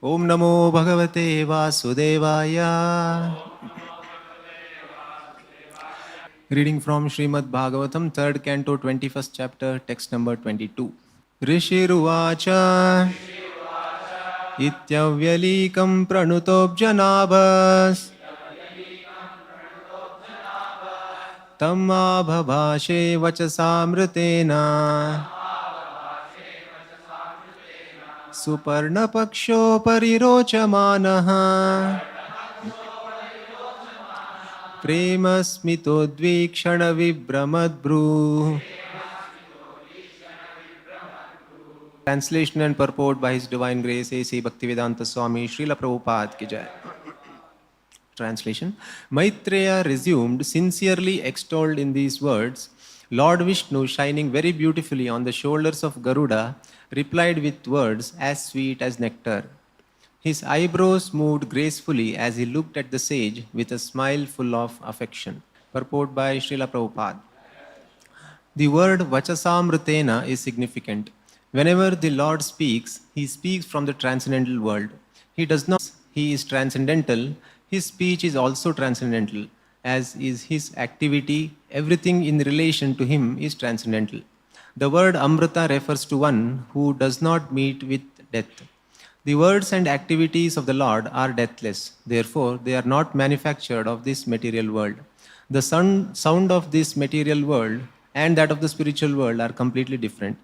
Om Namo Bhagavate Vasudevaya. Reading from Srimad Bhagavatam, 3rd Canto, 21st chapter, text number 22. Rishiruvacha Ityavyalikam Pranutobjanabhas Tamma Bhavashe Vachasamritena Suparna Paksho Parirochamanaha Premasmitodvikshana Vibramadbru. Translation and purport by His Divine Grace A.C. Bhaktivedanta Swami Srila Prabhupada ki jai. Translation. Maitreya resumed, sincerely extolled in these words, Lord Vishnu, shining very beautifully on the shoulders of Garuda, replied with words as sweet as nectar. His eyebrows moved gracefully as he looked at the sage with a smile full of affection. Purport by Srila Prabhupada. The word Vachasamritena is significant. Whenever the Lord speaks, He speaks from the transcendental world. He does not. He is transcendental. His speech is also transcendental, as is His activity. Everything in relation to Him is transcendental. The word Amrita refers to one who does not meet with death. The words and activities of the Lord are deathless. Therefore, they are not manufactured of this material world. The sound of this material world and that of the spiritual world are completely different.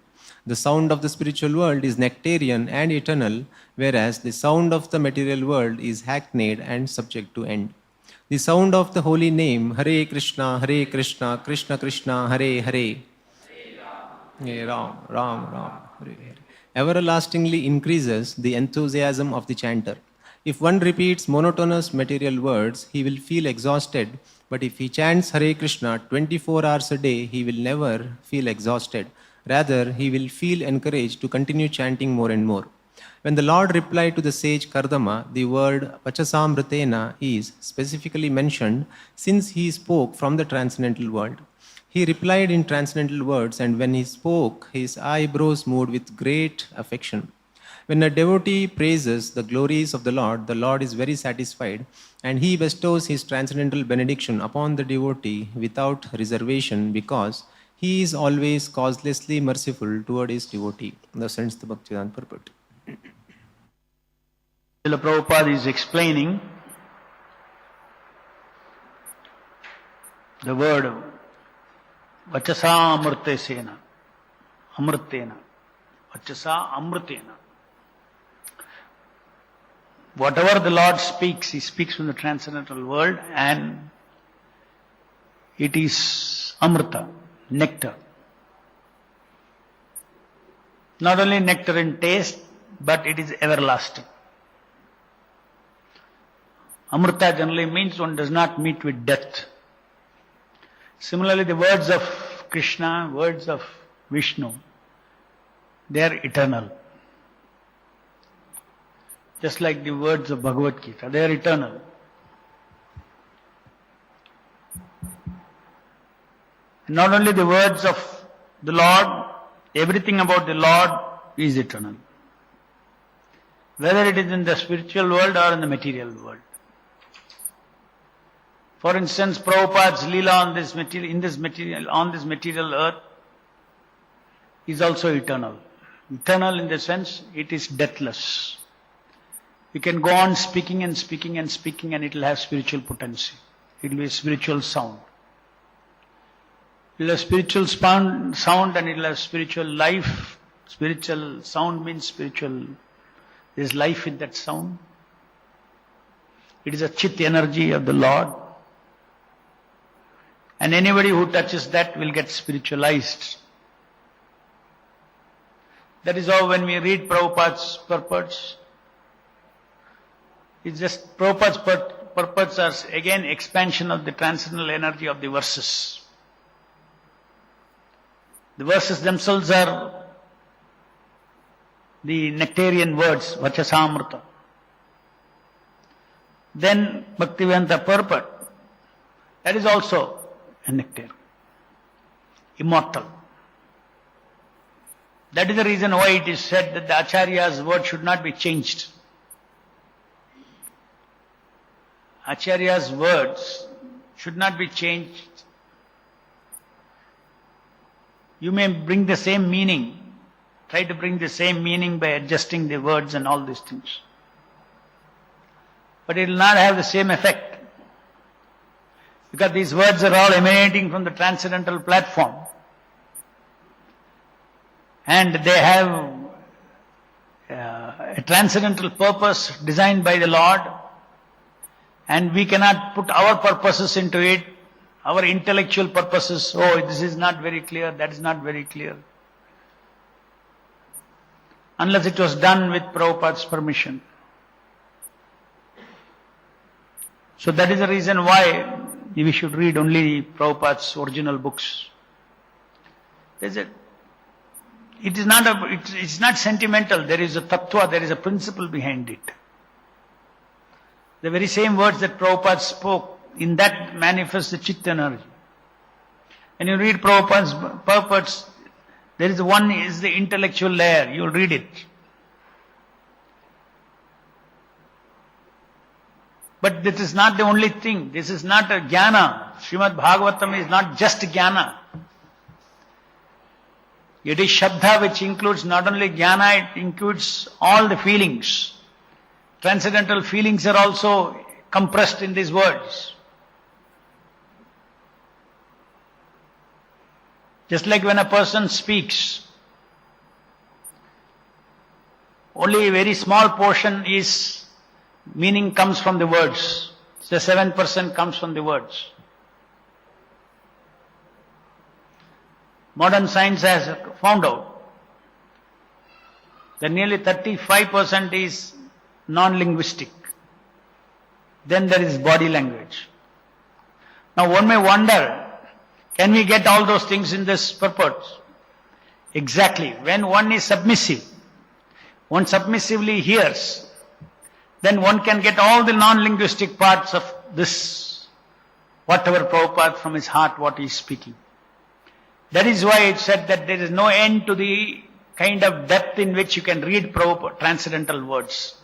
The sound of the spiritual world is nectarian and eternal, whereas the sound of the material world is hackneyed and subject to end. The sound of the holy name, Hare Krishna, Krishna Krishna, Hare Hare, Hare Ram, Ram Ram, Hare Hare, everlastingly increases the enthusiasm of the chanter. If one repeats monotonous material words, he will feel exhausted, but if he chants Hare Krishna 24 hours a day, he will never feel exhausted. Rather, he will feel encouraged to continue chanting more and more. When the Lord replied to the sage Kardama, the word Vachasamritena is specifically mentioned since he spoke from the transcendental world. He replied in transcendental words, and when he spoke, his eyebrows moved with great affection. When a devotee praises the glories of the Lord is very satisfied, and he bestows his transcendental benediction upon the devotee without reservation, because he is always causelessly merciful toward his devotee. Thus ends the Bhaktivedanta purport. Srila Prabhupada is explaining the word Vachasa Amrtesena, Amrtena, Vachasa Amrtena. Whatever the Lord speaks, He speaks from the transcendental world, and it is Amrita, nectar. Not only nectar in taste, but it is everlasting. Amrita generally means one does not meet with death. Similarly, the words of Krishna, words of Vishnu, they are eternal. Just like the words of Bhagavad Gita, they are eternal. Not only the words of the Lord, everything about the Lord is eternal. Whether it is in the spiritual world or in the material world. For instance, Prabhupada's Leela on this material earth is also eternal. Eternal in the sense it is deathless. You can go on speaking and speaking and speaking, and it will have spiritual potency. It will be a spiritual sound. It will have spiritual sound and it will have spiritual life. Spiritual sound means spiritual. There is life in that sound. It is a chit energy of the Lord. And anybody who touches that will get spiritualized. That is how when we read Prabhupada's purports, it's just Prabhupada's purports are again expansion of the transcendental energy of the verses. The verses themselves are the nectarian words, Vachasamrita. Then Bhaktivedanta purport, that is also a nectar, immortal. That is the reason why it is said that the Acharya's word should not be changed. Acharya's words should not be changed. You may bring the same meaning, try to bring the same meaning by adjusting the words and all these things. But it will not have the same effect. Because these words are all emanating from the transcendental platform. And they have a transcendental purpose designed by the Lord. And we cannot put our purposes into it, our intellectual purposes. Oh, this is not very clear, that is not very clear. Unless it was done with Prabhupada's permission. So that is the reason why we should read only Prabhupada's original books. It is not sentimental. There is a tattva, there is a principle behind it. The very same words that Prabhupada spoke, in that manifests the Chitta energy. When you read Prabhupada's purports, there is one is the intellectual layer. You will read it. But this is not the only thing. This is not a jnana. Srimad Bhagavatam is not just jnana. It is Shabda, which includes not only jnana, it includes all the feelings. Transcendental feelings are also compressed in these words. Just like when a person speaks, only a very small portion is meaning comes from the words. So 7% comes from the words. Modern science has found out that nearly 35% is non-linguistic. Then there is body language. Now one may wonder, can we get all those things in this purport? Exactly. When one is submissive, one submissively hears, then one can get all the non-linguistic parts of this, whatever Prabhupada from his heart, what he is speaking. That is why it said that there is no end to the kind of depth in which you can read transcendental words.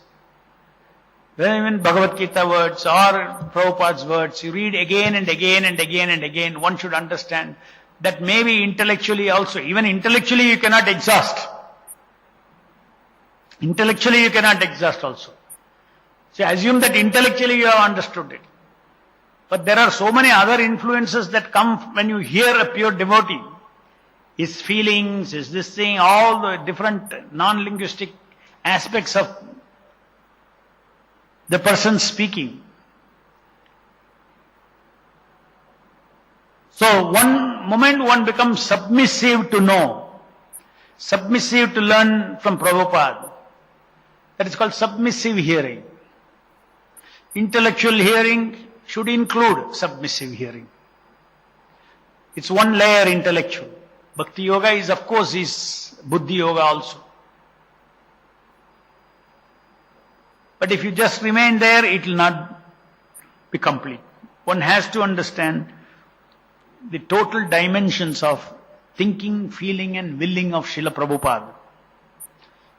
Even Bhagavad Gita words or Prabhupada's words, you read again and again and again and again, one should understand that maybe intellectually also, even intellectually you cannot exhaust. Intellectually you cannot exhaust also. So assume that intellectually you have understood it. But there are so many other influences that come when you hear a pure devotee. His feelings, his this thing, all the different non-linguistic aspects of the person speaking. So one moment one becomes submissive to know, submissive to learn from Prabhupada. That is called submissive hearing. Intellectual hearing should include submissive hearing. It's one layer intellectual. Bhakti yoga is, of course, is buddhi yoga also. But if you just remain there, it will not be complete. One has to understand the total dimensions of thinking, feeling and willing of Srila Prabhupada.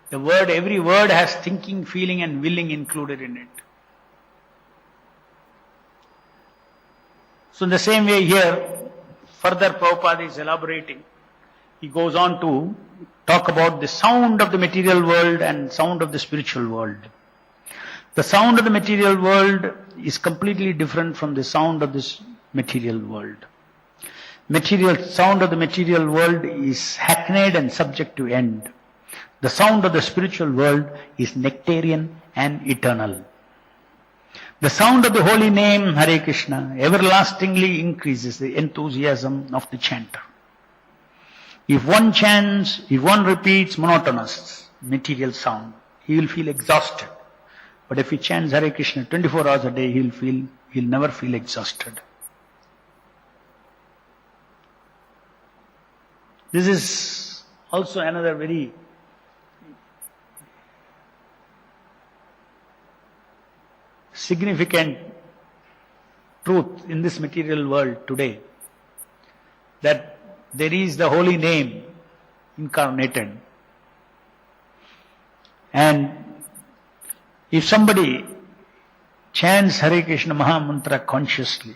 The word, every word has thinking, feeling and willing included in it. So in the same way here, further Prabhupada is elaborating. He goes on to talk about the sound of the material world and sound of the spiritual world. The sound of the material world is completely different from the sound of this material world. Sound of the material world is hackneyed and subject to end. The sound of the spiritual world is nectarian and eternal. The sound of the holy name, Hare Krishna, everlastingly increases the enthusiasm of the chanter. If one chants, if one repeats monotonous material sound, he will feel exhausted. But if he chants Hare Krishna 24 hours a day, he'll never feel exhausted. This is also another very significant truth in this material world today, that there is the holy name incarnated. And if somebody chants Hare Krishna Mahamantra consciously,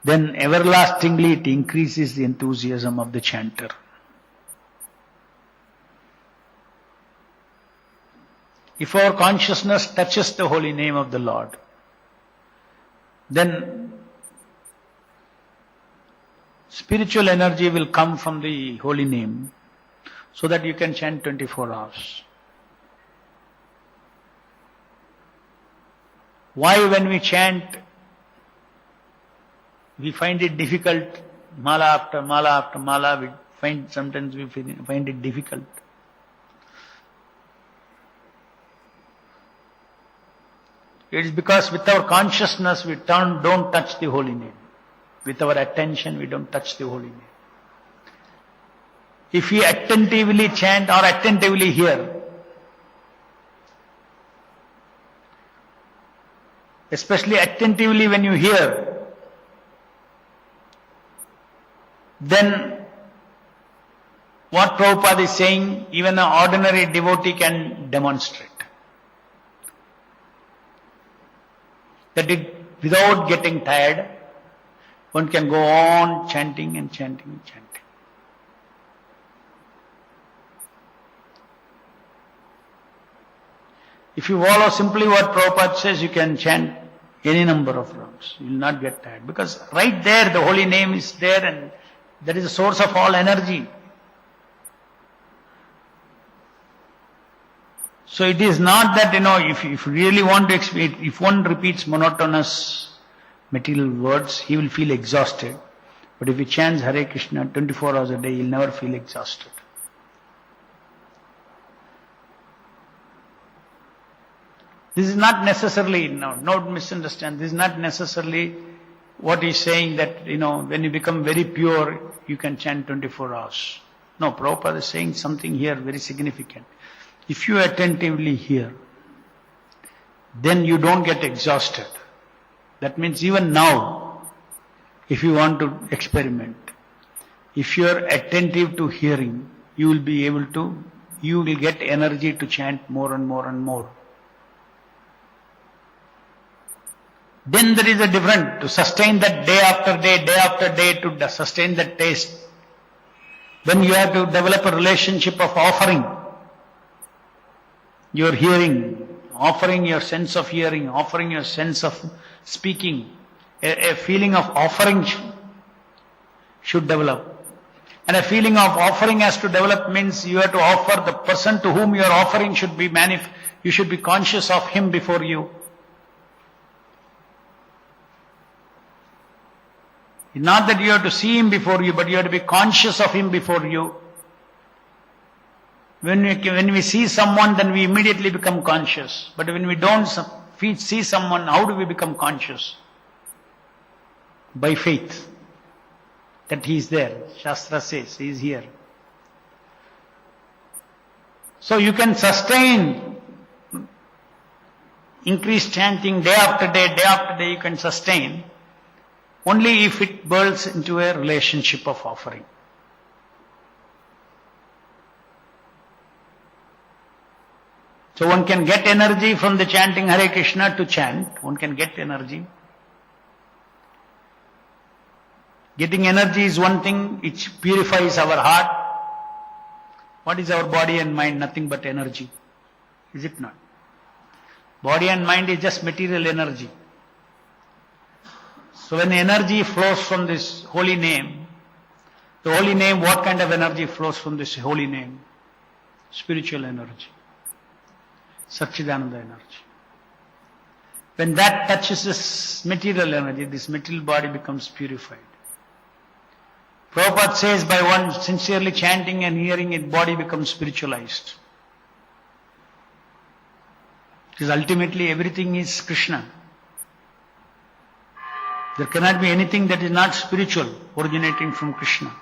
then everlastingly it increases the enthusiasm of the chanter. If our consciousness touches the holy name of the Lord, then spiritual energy will come from the holy name so that you can chant 24 hours. Why when we chant, we find it difficult, mala after mala after mala, sometimes we find it difficult. It is because with our consciousness we don't touch the holy name. With our attention we don't touch the holy name. If we attentively chant or attentively hear, especially attentively when you hear, then what Prabhupada is saying, even an ordinary devotee can demonstrate. That without getting tired, one can go on chanting and chanting and chanting. If you follow simply what Prabhupada says, you can chant any number of rounds. You will not get tired. Because right there, the holy name is there and that is the source of all energy. So it is not that, if you really want to experience, if one repeats monotonous material words, he will feel exhausted. But if he chants Hare Krishna 24 hours a day, he'll never feel exhausted. This is not necessarily, don't misunderstand, this is not necessarily what he's saying that, when you become very pure, you can chant 24 hours. No, Prabhupada is saying something here very significant. If you attentively hear, then you don't get exhausted. That means even now, if you want to experiment, if you are attentive to hearing, you will get energy to chant more and more and more. Then there is a difference to sustain that day after day, to sustain that taste. Then you have to develop a relationship of offering your hearing, offering your sense of hearing, offering your sense of speaking. A feeling of offering should develop. And a feeling of offering has to develop means you have to offer the person to whom you are offering should be you should be conscious of him before you. Not that you have to see him before you, but you have to be conscious of him before you. When we see someone, then we immediately become conscious. But when we don't see someone, how do we become conscious? By faith. That he is there. Shastra says, he is here. So you can sustain increased chanting day after day, you can sustain. Only if it builds into a relationship of offering. So one can get energy from the chanting Hare Krishna to chant. One can get energy. Getting energy is one thing, it purifies our heart. What is our body and mind? Nothing but energy. Is it not? Body and mind is just material energy. So when energy flows from this holy name, the holy name, what kind of energy flows from this holy name? Spiritual energy. Satchidananda energy. When that touches this material energy, this material body becomes purified. Prabhupada says by one sincerely chanting and hearing it, body becomes spiritualized. Because ultimately everything is Krishna. There cannot be anything that is not spiritual originating from Krishna.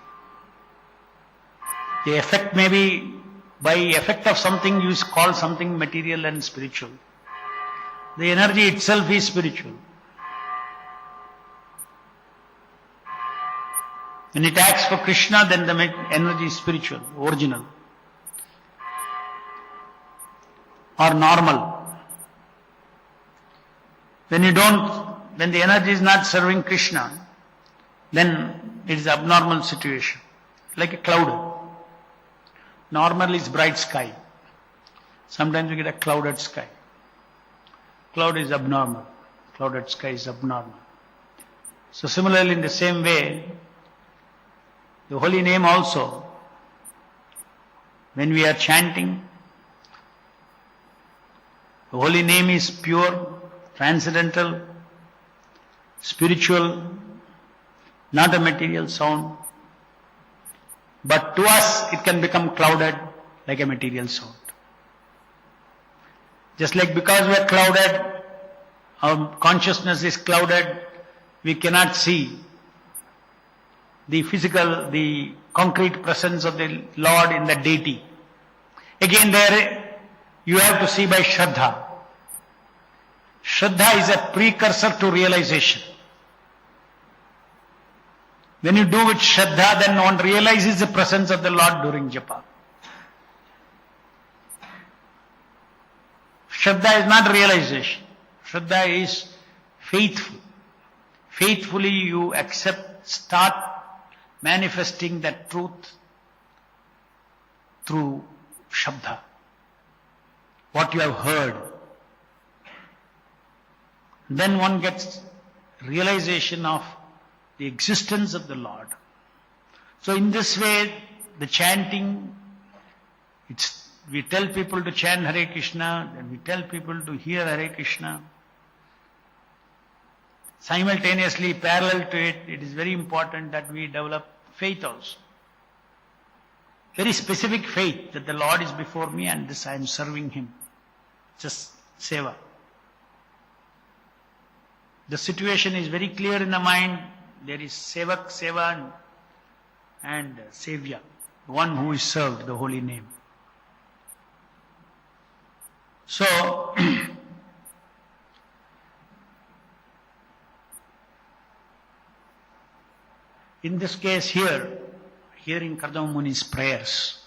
The effect may be, by effect of something you call something material and spiritual. The energy itself is spiritual. When it acts for Krishna, then the energy is spiritual, original, or normal. When the energy is not serving Krishna, then it is abnormal situation. Like a cloud. Normally it's bright sky. Sometimes we get a clouded sky. Cloud is abnormal. Clouded sky is abnormal. So similarly, in the same way, the holy name also, when we are chanting, the holy name is pure, transcendental, spiritual, not a material sound. But to us, it can become clouded like a material sound. Just like because we are clouded, our consciousness is clouded, we cannot see the physical, the concrete presence of the Lord in the deity. Again there, you have to see by Shraddha. Shraddha is a precursor to realization. When you do with Shraddha, then one realizes the presence of the Lord during japa. Shraddha is not realization. Shraddha is faithful. Faithfully you start manifesting that truth through Shabda. What you have heard. Then one gets realization of the existence of the Lord. So in this way, the chanting, we tell people to chant Hare Krishna, then we tell people to hear Hare Krishna. Simultaneously, parallel to it, it is very important that we develop faith also. Very specific faith that the Lord is before me and this I am serving Him. Just seva. The situation is very clear in the mind. There is sevak, seva and savior, one who is served, the holy name. So, in this case here, hearing Kardama Muni's prayers,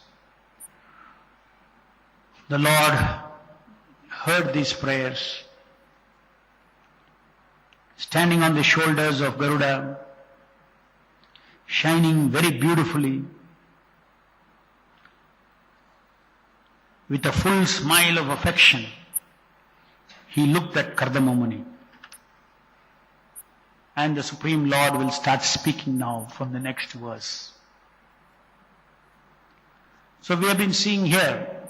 the Lord heard these prayers, standing on the shoulders of Garuda, shining very beautifully, with a full smile of affection, he looked at Kardama Muni. And the Supreme Lord will start speaking now from the next verse. So we have been seeing here,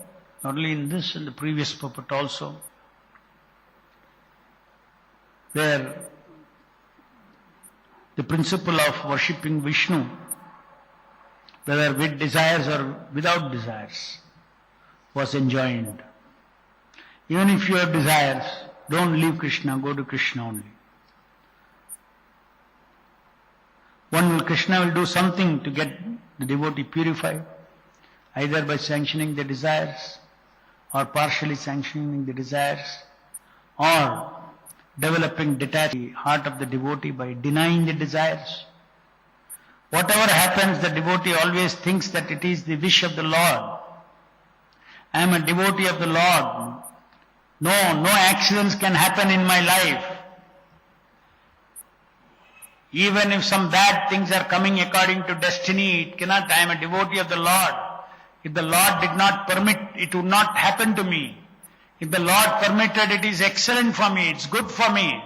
not only in this, in the previous purport also, where the principle of worshipping Vishnu, whether with desires or without desires, was enjoined. Even if you have desires, don't leave Krishna, go to Krishna only. Krishna will do something to get the devotee purified, either by sanctioning the desires, or partially sanctioning the desires, or developing detached heart of the devotee by denying the desires. Whatever happens, the devotee always thinks that it is the wish of the Lord. I am a devotee of the Lord. No accidents can happen in my life. Even if some bad things are coming according to destiny, it cannot. I am a devotee of the Lord. If the Lord did not permit, it would not happen to me. If the Lord permitted, it is excellent for me, it's good for me.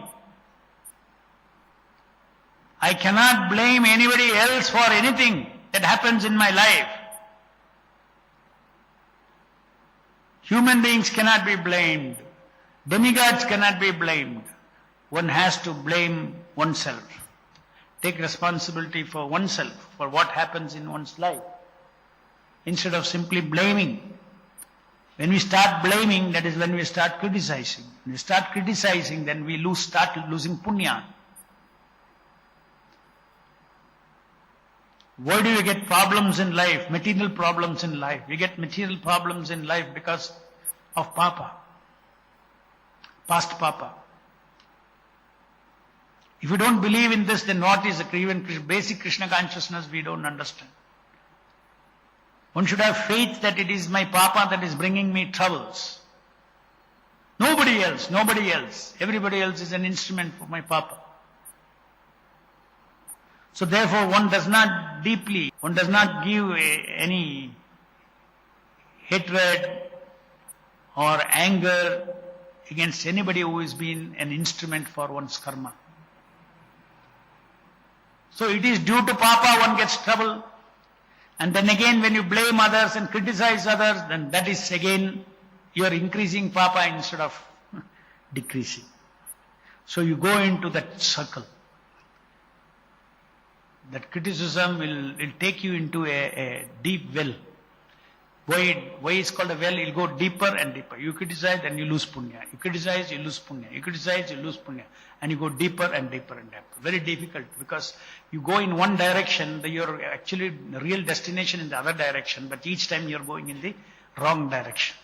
I cannot blame anybody else for anything that happens in my life. Human beings cannot be blamed. Demigods cannot be blamed. One has to blame oneself. Take responsibility for oneself, for what happens in one's life, instead of simply blaming. When we start blaming, that is when we start criticizing. When we start criticizing, then we start losing punya. Why do you get problems in life, material problems in life? We get material problems in life because of papa, past papa. If you don't believe in this, then what is even basic Krishna consciousness we don't understand. One should have faith that it is my papa that is bringing me troubles. Nobody Nobody else, nobody else. Everybody else is an instrument for my Papa. So therefore one does not give any hatred or anger against anybody who has been an instrument for one's karma. So it is due to Papa one gets trouble. And then again when you blame others and criticize others, then that is again you are increasing Papa instead of decreasing. So you go into that circle. That criticism will take you into a deep well. Why is called a well? It will go deeper and deeper. You criticize and you lose punya. You criticize, you lose punya. You criticize, you lose punya. And you go deeper and deeper and deeper. Very difficult because you go in one direction, your actually real destination in the other direction, but each time you are going in the wrong direction.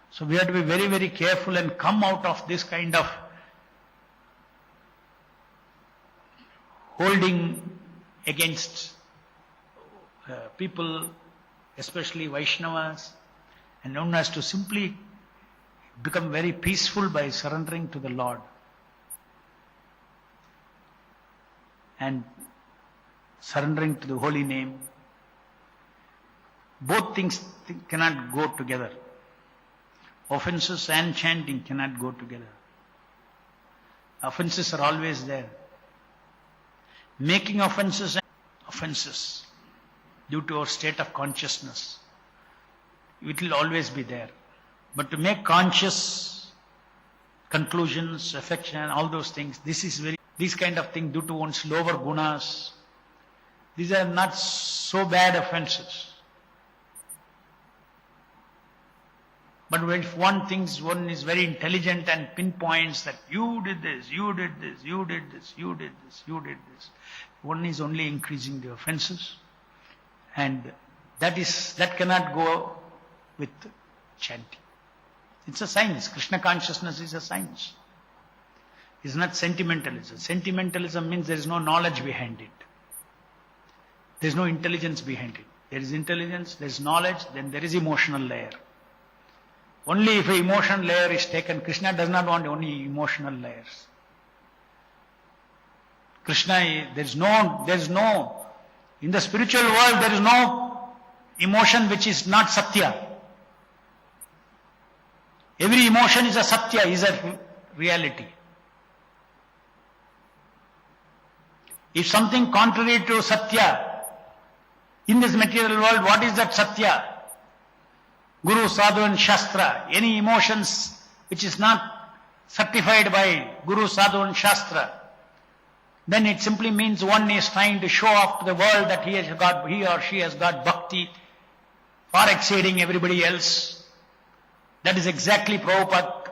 So we have to be very, very careful and come out of this kind of holding against people, especially Vaishnavas, and known as to simply become very peaceful by surrendering to the Lord and surrendering to the holy name. Both things cannot go together. Offenses and chanting cannot go together. Offenses are always there. Making offenses due to our state of consciousness, it will always be there. But to make conscious conclusions, affection, all those things, these kind of things due to one's lower gunas, these are not so bad offenses. But if one thinks one is very intelligent and pinpoints that you did this, you did this, you did this, you did this, you did this, one is only increasing the offenses. And that cannot go with chanting. It's a science. Krishna consciousness is a science. It's not sentimentalism. Sentimentalism means there is no knowledge behind it. There is no intelligence behind it. There is intelligence, there is knowledge, then there is emotional layer. Only if an emotional layer is taken, Krishna does not want only emotional layers. Krishna, there is no, in the spiritual world there is no emotion which is not Satya. Every emotion is a Satya, is a reality. If something contrary to Satya in this material world, what is that Satya? Guru, Sadhu and Shastra. Any emotions which is not certified by Guru, Sadhu and Shastra, then it simply means one is trying to show off to the world that he or she has got bhakti far exceeding everybody else. That is exactly Prabhupada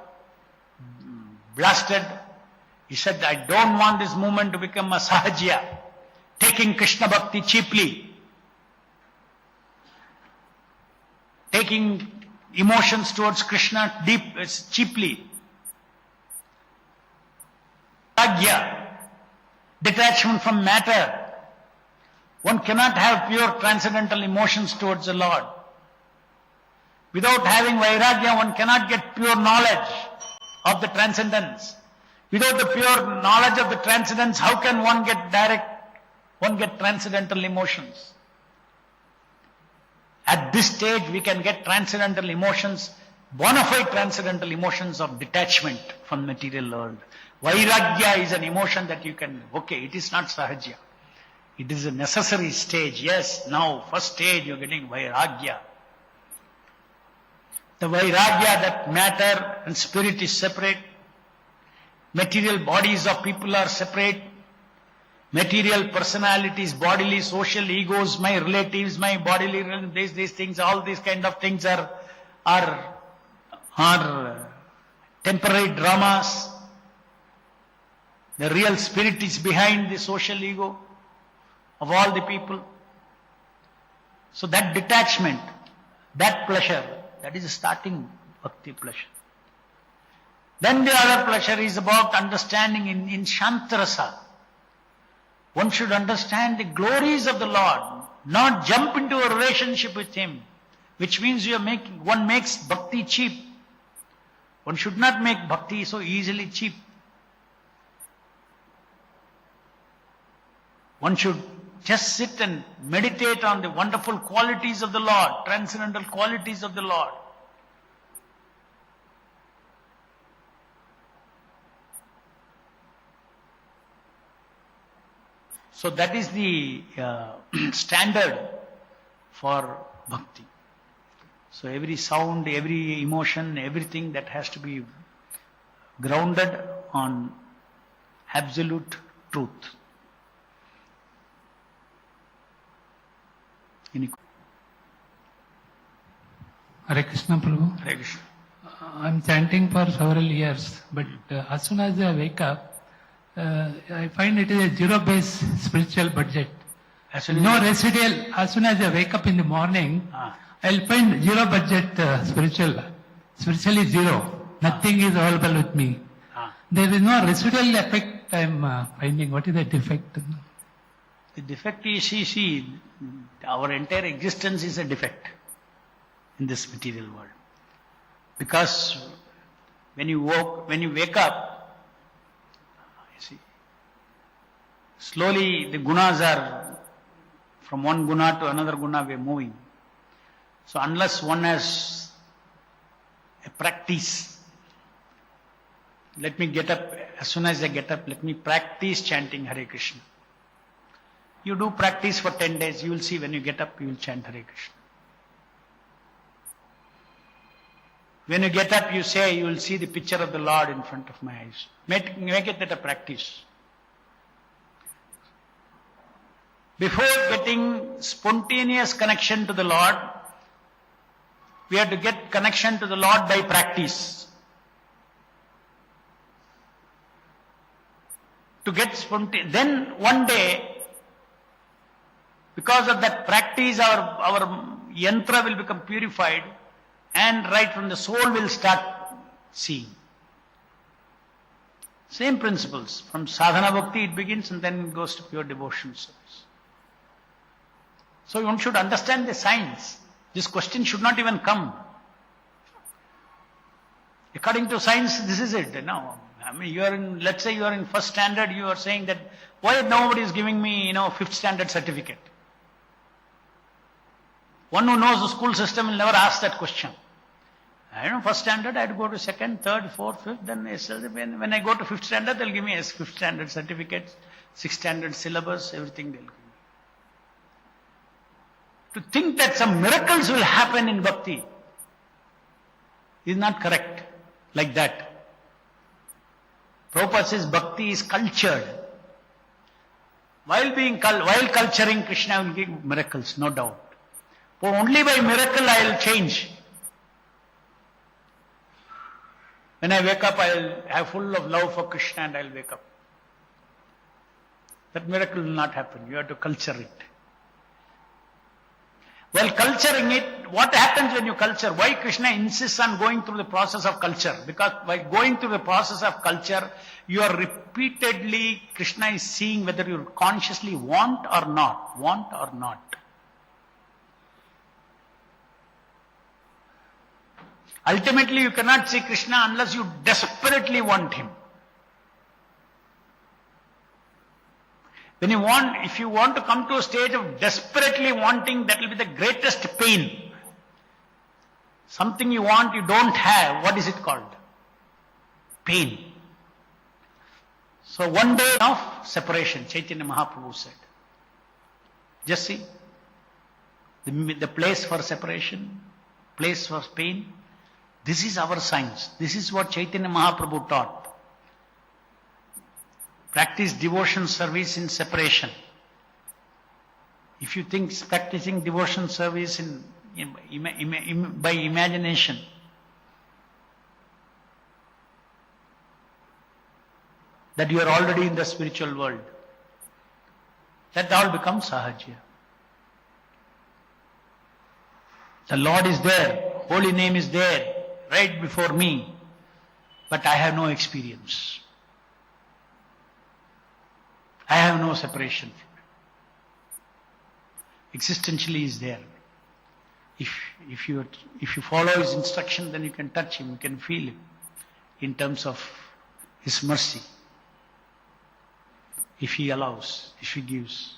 blasted. He said, I don't want this movement to become a sahajya, taking Krishna bhakti cheaply, taking emotions towards Krishna cheaply. Agya, detachment from matter. One cannot have pure transcendental emotions towards the Lord. Without having vairagya, one cannot get pure knowledge of the transcendence. Without the pure knowledge of the transcendence, how can one get transcendental emotions? At this stage, we can get transcendental emotions, bona fide transcendental emotions of detachment from material world. Vairagya is an emotion that you can, it is not sahajya. It is a necessary stage. Yes, now, first stage, you're getting vairagya. The vairagya that matter and spirit is separate. Material bodies of people are separate. Material personalities, bodily, social egos, my relatives, my bodily, these things, all these kind of things are temporary dramas. The real spirit is behind the social ego of all the people. So that detachment, that pleasure, that is the starting bhakti pleasure. Then the other pleasure is about understanding in Shantarasa. One should understand the glories of the Lord, not jump into a relationship with Him, which means one makes bhakti cheap. One should not make bhakti so easily cheap. One should just sit and meditate on the wonderful qualities of the Lord, transcendental qualities of the Lord. So that is the standard for bhakti. So every sound, every emotion, everything that has to be grounded on absolute truth. Hare Krishna Prabhu. Hare Krishna. I'm chanting for several years, but as soon as I wake up, I find it is a zero-based spiritual budget. No residual. As soon as I wake up in the morning, I'll find zero budget spiritually zero. Nothing is available with me. There is no residual effect I'm finding. What is the defect? The defect is, see, our entire existence is a defect in this material world. Because when you wake up, you see, slowly the gunas are, from one guna to another guna we are moving. So unless one has a practice, let me get up, as soon as I get up, let me practice chanting Hare Krishna. You do practice for 10 days, you will see when you get up, you will chant Hare Krishna. When you get up, you say, you will see the picture of the Lord in front of my eyes. Make it that a practice. Before getting spontaneous connection to the Lord, we have to get connection to the Lord by practice. To get spontaneous, then one day, because of that practice, our yantra will become purified, and right from the soul will start seeing. Same principles. From sadhana bhakti it begins and then it goes to pure devotion service. So one should understand the science. This question should not even come. According to science, this is it. No, I mean, let's say you are in first standard, you are saying that, why nobody is giving me, fifth standard certificate? One who knows the school system will never ask that question. I don't know, first standard, I had to go to second, third, fourth, fifth, then SLC. When I go to fifth standard, they'll give me a fifth standard certificate, sixth standard syllabus, everything they'll give me. To think that some miracles will happen in bhakti is not correct, like that. Prabhupada says bhakti is cultured. While culturing, Krishna will give miracles, no doubt. For only by miracle I will change. When I wake up, I will have full of love for Krishna and I will wake up. That miracle will not happen. You have to culture it. While culturing it, what happens when you culture? Why Krishna insists on going through the process of culture? Because by going through the process of culture, you are repeatedly, Krishna is seeing whether you consciously want or not. Want or not. Ultimately, you cannot see Krishna unless you desperately want Him. If you want to come to a stage of desperately wanting, that will be the greatest pain. Something you want, you don't have. What is it called? Pain. So one day of separation, Chaitanya Mahaprabhu said. Just see, the place for separation, place for pain. This is our science. This is what Chaitanya Mahaprabhu taught. Practice devotion service in separation. If you think practicing devotion service by imagination, that you are already in the spiritual world, that all becomes sahajya. The Lord is there, holy name is there, right before me, but I have no experience. I have no separation from it. Existentially is there. If you follow His instruction, then you can touch Him, you can feel Him. in terms of His mercy. If He allows, if He gives.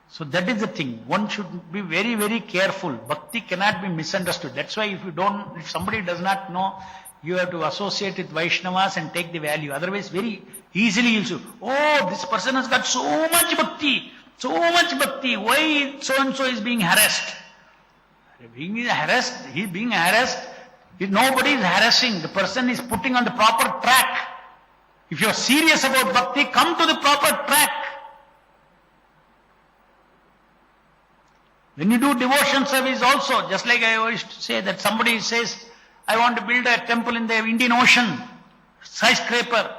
So that is the thing. One should be very, very careful. Bhakti cannot be misunderstood. That's why if somebody does not know, you have to associate with Vaishnavas and take the value. Otherwise, very easily you'll say, oh, this person has got so much bhakti. So much bhakti. Why so-and-so is being harassed? He's being harassed. Nobody is harassing. The person is putting on the proper track. If you are serious about bhakti, come to the proper track. When you do devotion service also, just like I always say that somebody says, I want to build a temple in the Indian Ocean, skyscraper.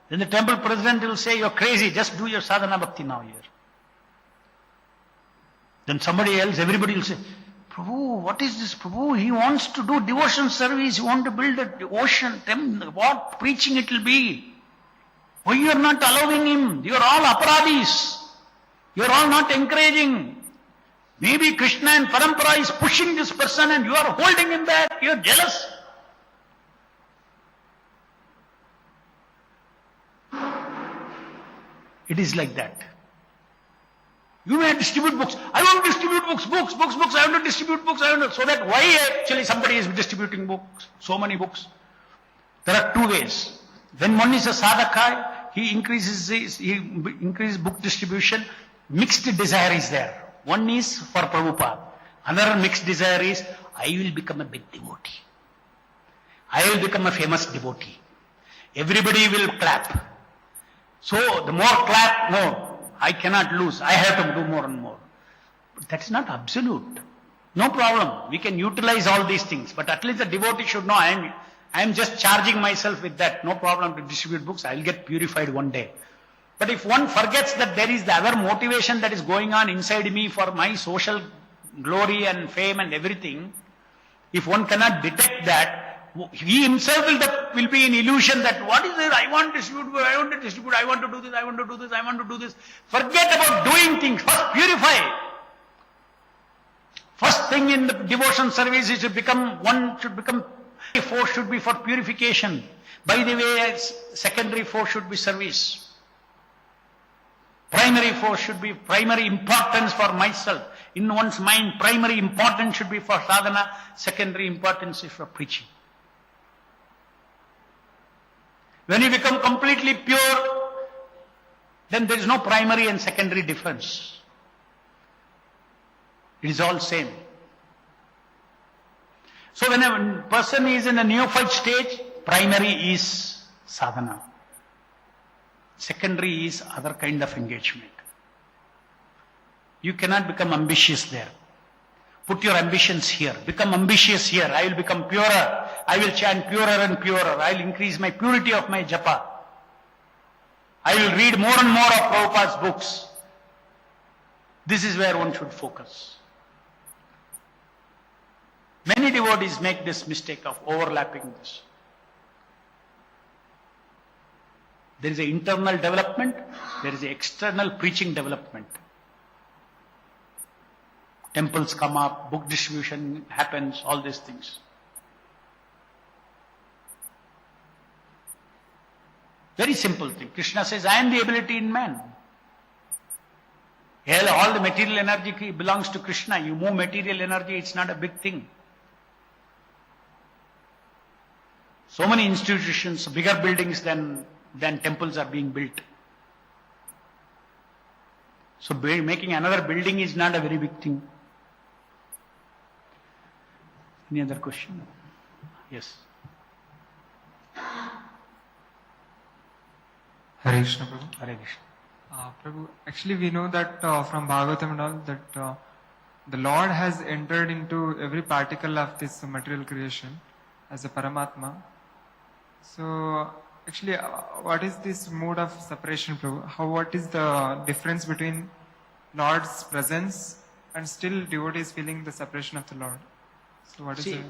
Then the temple president will say, you're crazy, just do your sadhana bhakti now here. Then somebody else, everybody will say, Prabhu, what is this Prabhu? He wants to do devotion service, he wants to build an ocean temple. What preaching it will be? Why you are not allowing him? You are all aparadhis. You are all not encouraging. Maybe Krishna and Parampara is pushing this person and you are holding him back. You are jealous. It is like that. You may distribute books. I want to distribute books. I want to distribute books. So that why actually somebody is distributing books? So many books. There are two ways. When one is a sadhaka, he increases book distribution. Mixed desire is there. One is for Prabhupada. Another mixed desire is, I will become a big devotee. I will become a famous devotee. Everybody will clap. So the more clap, no, I cannot lose. I have to do more and more. But that's not absolute. No problem. We can utilize all these things. But at least the devotee should know I am just charging myself with that. No problem to distribute books. I will get purified one day. But if one forgets that there is the other motivation that is going on inside me for my social glory and fame and everything, if one cannot detect that, he himself will be in illusion that what is it? I want to distribute, I want to distribute, I want to do this, I want to do this, I want to do this. Forget about doing things. First purify. First thing in the devotion service is force should be for purification. By the way, secondary force should be service. Primary force should be primary importance for myself. In one's mind, primary importance should be for sadhana, secondary importance is for preaching. When you become completely pure, then there is no primary and secondary difference. It is all same. So when a person is in a neophyte stage, primary is sadhana. Secondary is other kind of engagement. You cannot become ambitious there. Put your ambitions here. Become ambitious here. I will become purer. I will chant purer and purer. I will increase my purity of my japa. I will read more and more of Prabhupada's books. This is where one should focus. Many devotees make this mistake of overlapping this. There is an internal development, there is an external preaching development. Temples come up, book distribution happens, all these things. Very simple thing. Krishna says, I am the ability in man. Hell, all the material energy belongs to Krishna. You move material energy, it's not a big thing. So many institutions, bigger buildings than temples are being built. So making another building is not a very big thing. Any other question? Yes. Hare Krishna, Prabhu. Hare Krishna. Prabhu, actually we know that from Bhagavatam and all that the Lord has entered into every particle of this material creation as a Paramatma. So actually, what is this mode of separation, Prabhu? What is the difference between Lord's presence and still devotees feeling the separation of the Lord? So what is the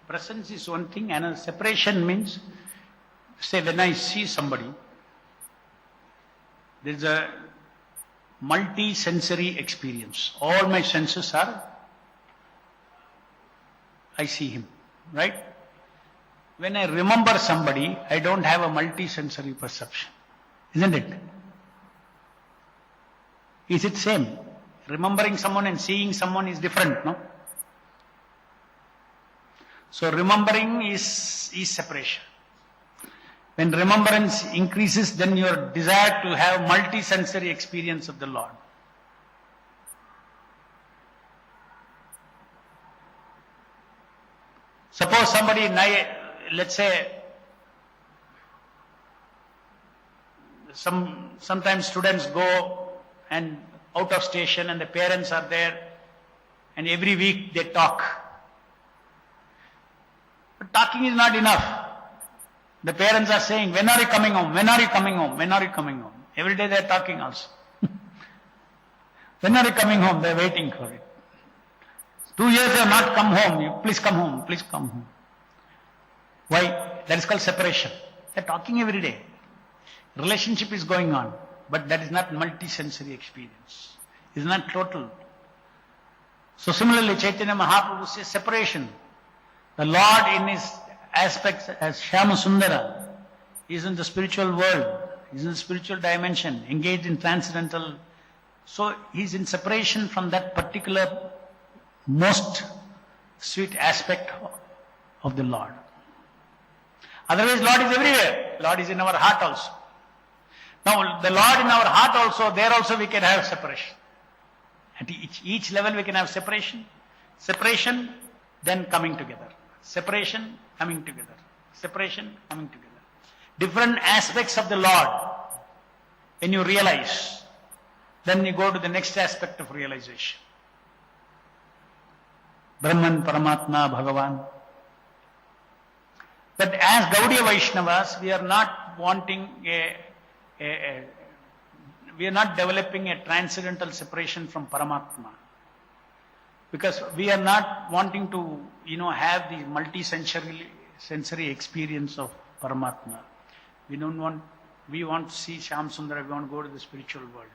presence is one thing, and separation means, say when I see somebody, there is a multi-sensory experience. All my senses are, I see him. right? When I remember somebody, I don't have a multi-sensory perception. Isn't it? Is it same? Remembering someone and seeing someone is different, no? So remembering is separation. When remembrance increases, then your desire to have multi-sensory experience of the Lord. Suppose somebody, let's say, sometimes students go and out of station and the parents are there and every week they talk. But talking is not enough. The parents are saying, when are you coming home? When are you coming home? When are you coming home? Every day they are talking also. When are you coming home? They are waiting for it. 2 years they have not come home. You please come home. Please come home. Why? That is called separation. They are talking every day. Relationship is going on. But that is not multi-sensory experience. It is not total. So similarly, Chaitanya Mahaprabhu says separation. The Lord in his aspects as Shyama Sundara is in the spiritual world, is in the spiritual dimension, engaged in transcendental. So he is in separation from that particular most sweet aspect of the Lord. Otherwise, Lord is everywhere. Lord is in our heart also. Now, the Lord in our heart also, there also we can have separation. At each level we can have separation. Separation, then coming together. Separation, coming together. Separation, coming together. Different aspects of the Lord, when you realize, then you go to the next aspect of realization. Brahman, Paramatma, Bhagavan. But as Gaudiya Vaishnavas, we are not wanting we are not developing a transcendental separation from Paramatma. Because we are not wanting to, have the multi-sensory experience of Paramatma. We want to see Shyam Sundara, we want to go to the spiritual world.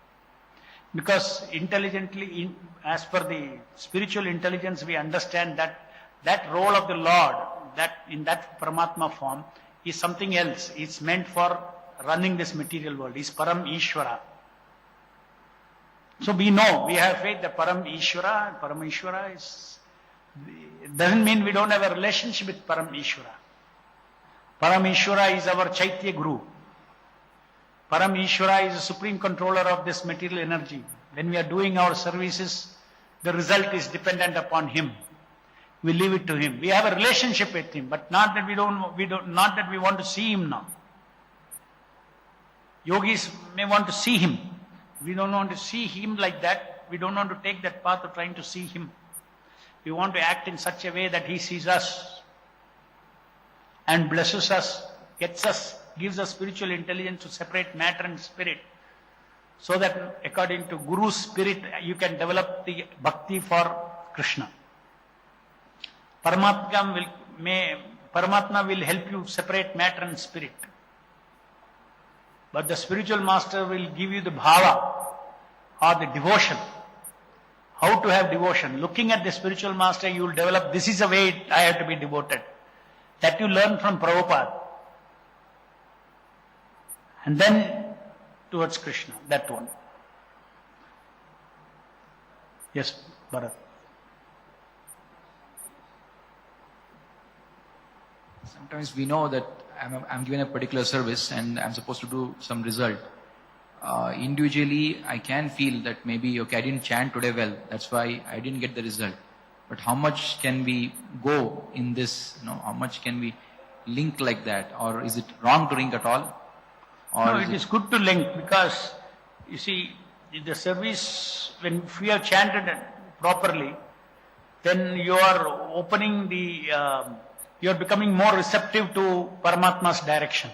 Because intelligently, as per the spiritual intelligence, we understand that role of the Lord, that in that Paramatma form, is something else. It's meant for running this material world. It's Param Ishvara. So we know, we have faith that Param Ishvara is, it doesn't mean we don't have a relationship with Param Ishvara. Param Ishvara is our Chaitya Guru. Param Ishvara is the supreme controller of this material energy. When we are doing our services, the result is dependent upon him. We leave it to him. We have a relationship with him, but not that not that we want to see him now. Yogis may want to see him. We don't want to see him like that. We don't want to take that path of trying to see him. We want to act in such a way that he sees us and blesses us, gives us spiritual intelligence to separate matter and spirit, so that according to Guru's spirit, you can develop the bhakti for Krishna. Paramatma will help you separate matter and spirit. But the spiritual master will give you the bhava or the devotion. How to have devotion. Looking at the spiritual master, you will develop, this is the way I have to be devoted. That you learn from Prabhupada. And then towards Krishna, that one. Yes, Bharat. Sometimes we know that I'm given a particular service and I'm supposed to do some result. Individually, I can feel that maybe, I didn't chant today well, that's why I didn't get the result. But how much can we go in this, how much can we link like that? Or is it wrong to link at all? Or no, it is good to link, because, you see, in the service, when we have chanted properly, then you are opening you are becoming more receptive to Paramatma's directions.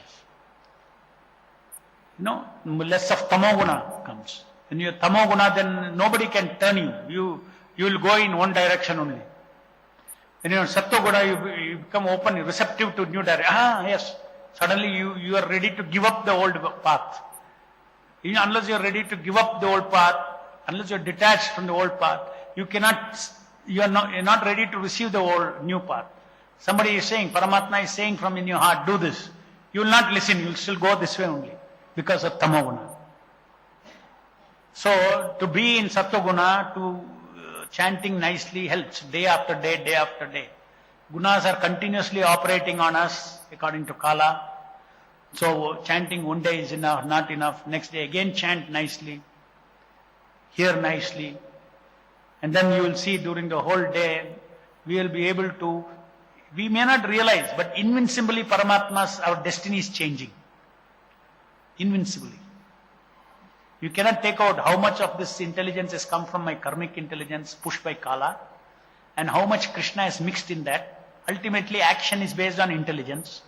Less of tamoguna comes. When you have tamoguna, then nobody can turn you. You will go in one direction only. When you have sattoguna, you become open, receptive to new direction. Yes. Suddenly you are ready to give up the old path. Unless you are ready to give up the old path, unless you are detached from the old path, you are not ready to receive the new path. Somebody is saying, Paramatma is saying from in your heart, do this. You will not listen, you will still go this way only because of tamoguna. So, to be in sattva-guna, to chanting nicely helps day after day, day after day. Gunas are continuously operating on us according to Kala. So, chanting one day is enough, not enough. Next day again chant nicely, hear nicely. And then you will see during the whole day, we will be able to, we may not realize, but invincibly Paramatma's, our destiny is changing. Invincibly. You cannot take out how much of this intelligence has come from my karmic intelligence pushed by Kala and how much Krishna is mixed in that. Ultimately, action is based on intelligence.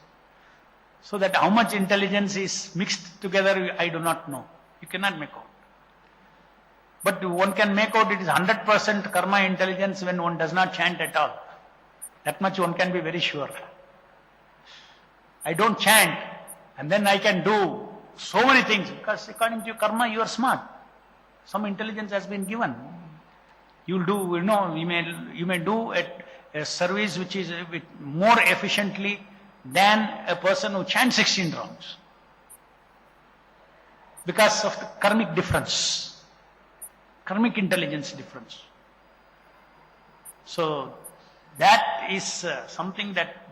So that how much intelligence is mixed together, I do not know. You cannot make out. But one can make out it is 100% karma intelligence when one does not chant at all. That much one can be very sure. I don't chant and then I can do so many things because according to your karma you are smart. Some intelligence has been given. You'll do, you may do a service which is more efficiently than a person who chants 16 rounds. Because of the karmic difference. Karmic intelligence difference. So, that is something that,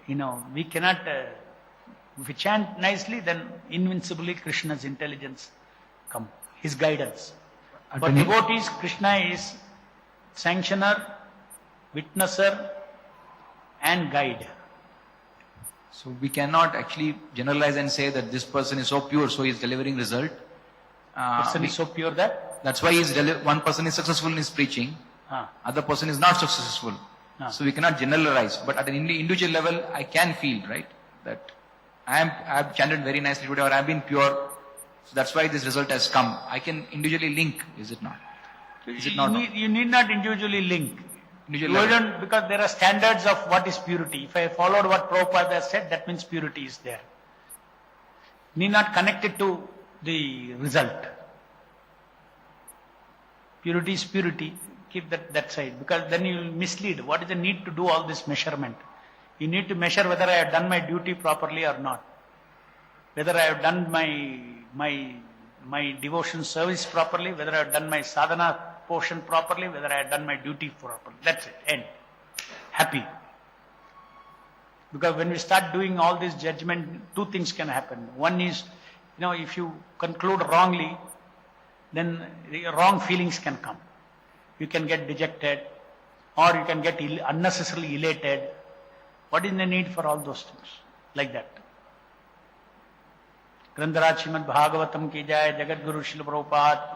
we cannot, if we chant nicely, then invincibly Krishna's intelligence come, his guidance. For devotees, Krishna is sanctioner, witnesser, and guide. So we cannot actually generalize and say that this person is so pure, so he is delivering result. Person is so pure that? That's why one person is successful in his preaching, other person is not successful. So we cannot generalize. But at an individual level, I can feel, right, that I have chanted very nicely today, or I have been pure. So that's why this result has come. I can individually link, is it not? Is it not? You need not individually link. Individual level. Because there are standards of what is purity. If I followed what Prabhupada said, that means purity is there. Need not connect it to the result. Purity is purity. Keep that side. Because then you will mislead. What is the need to do all this measurement? You need to measure whether I have done my duty properly or not. Whether I have done my devotion service properly, whether I have done my sadhana portion properly, whether I have done my duty properly. That's it. End. Happy. Because when we start doing all this judgment, two things can happen. One is, if you conclude wrongly, then the wrong feelings can come. You can get dejected, or you can get unnecessarily elated. What is the need for all those things? Like that. Grandharaj Srimad Bhagavatam ki jai, Jagat Guru Srila Prabhupada